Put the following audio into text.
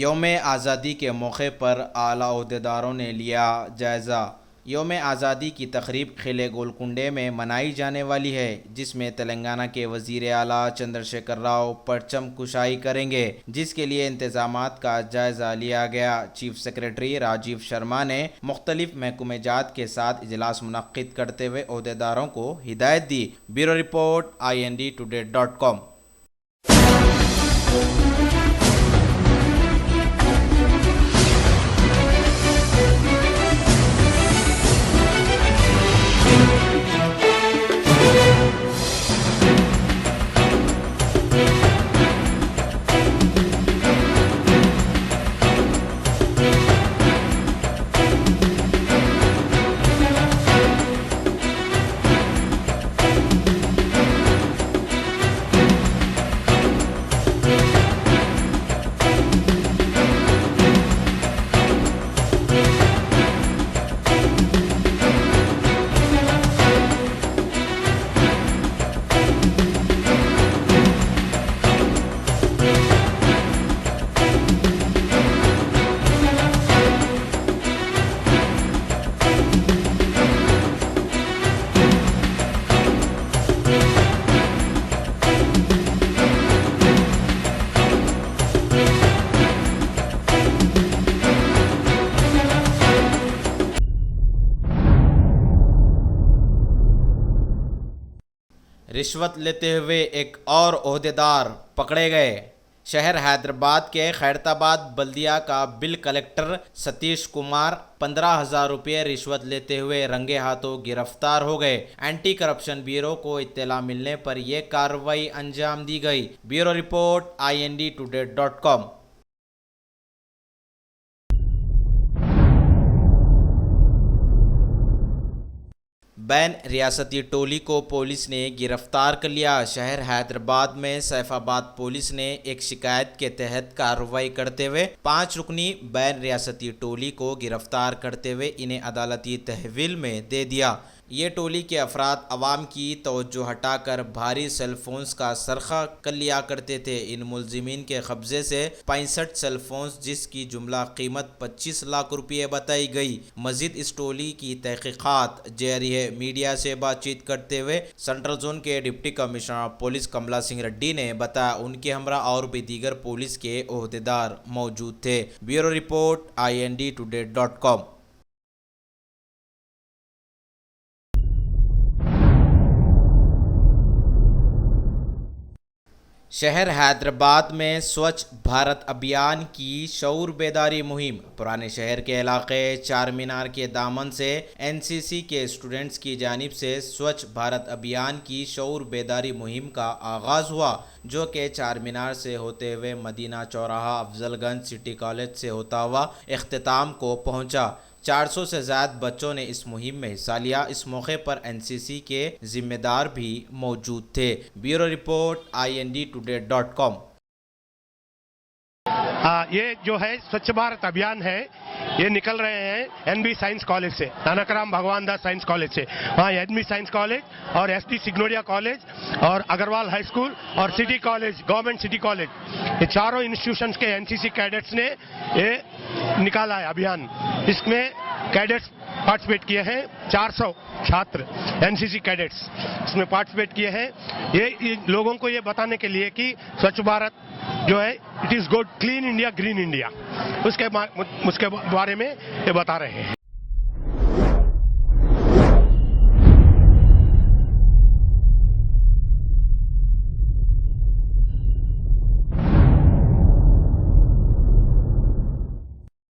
यौम-ए-आज़ादी के मौके पर आला ओहदेदारों ने लिया जायज़ा। यौम-ए-आज़ादी की तक़रीब क़िले गोलकुंडे में मनाई जाने वाली है, जिसमें तेलंगाना के वज़ीर आला चंद्रशेखर राव परचम कुशाई करेंगे, जिसके लिए इंतज़ामात का जायज़ा लिया गया। चीफ सेक्रेटरी राजीव शर्मा ने मुख्तलिफ महकूमे-जात के साथ इजलास मुनक्किद करते हुए ओहदेदारों को हिदायत दी। Bureau report IND-Today.com। रिश्वत लेते हुए एक और ओहदेदार पकड़े गए। शहर हैदराबाद के खैरताबाद बल्दिया का बिल कलेक्टर सतीश कुमार 15,000 रुपये रिश्वत लेते हुए रंगे हाथों गिरफ्तार हो गए। एंटी करप्शन ब्यूरो को इत्तला मिलने पर यह कार्रवाई अंजाम दी गई। Bureau report IND-Today.com। बैन रियासती टोली को पुलिस ने गिरफ्तार कर लिया। शहर हैदराबाद में सैफाबाद पुलिस ने एक शिकायत के तहत कार्रवाई करते हुए 5 रुकनी बैन रियासती टोली को गिरफ्तार करते हुए इन्हें अदालती तहवील में दे दिया। ये टोली के अफराद अवाम की तवज्जो हटाकर भारी सेलफोन्स का सरखा कर लिया करते थे। इन मुलजिमीन के कब्जे से 65 सेलफोन्स, जिसकी जुमला कीमत 25 लाख रुपये बताई गई। मजीद इस टोली की तहकीकात जारी है। मीडिया से बातचीत करते हुए सेंट्रल जोन के डिप्टी कमिश्नर पुलिस कमला सिंह रेड्डी ने बताया, उनके हमरा और भी दीगर पुलिस के ओहदेदार मौजूद थे। Bureau report IND-Today.com। शहर हैदराबाद में स्वच्छ भारत अभियान की शऊर बेदारी मुहिम। पुराने शहर के इलाके चार मीनार के दामन से NCC के स्टूडेंट्स की जानिब से स्वच्छ भारत अभियान की शऊर बेदारी मुहिम का आगाज़ हुआ, जो कि चार मीनार से होते हुए मदीना चौराहा, अफजलगंज, सिटी कॉलेज से होता हुआ इख्तिताम को पहुंचा। 400 से ज़्यादा बच्चों ने इस मुहिम में हिस्सा लिया। इस मौके पर NCC के जिम्मेदार भी मौजूद थे। Bureau report IND-Today.com। ये जो है स्वच्छ भारत अभियान है, ये निकल रहे हैं NB साइंस कॉलेज से, नानकराम भगवान दास साइंस कॉलेज से। वहाँ NB साइंस कॉलेज और ST सिग्नोरिया कॉलेज और अग्रवाल हाई स्कूल और city college, government city college, ये चारों इंस्टीट्यूशंस के NCC कैडेट्स ने ये निकाला है अभियान। इसमें कैडेट्स पार्टिसिपेट किए हैं। 400 छात्र NCC कैडेट्स इसमें पार्टिसिपेट किए हैं। ये लोगों को ये बताने के लिए कि स्वच्छ भारत जो है it is good, clean India, green India, उसके बारे में ये बता रहे हैं।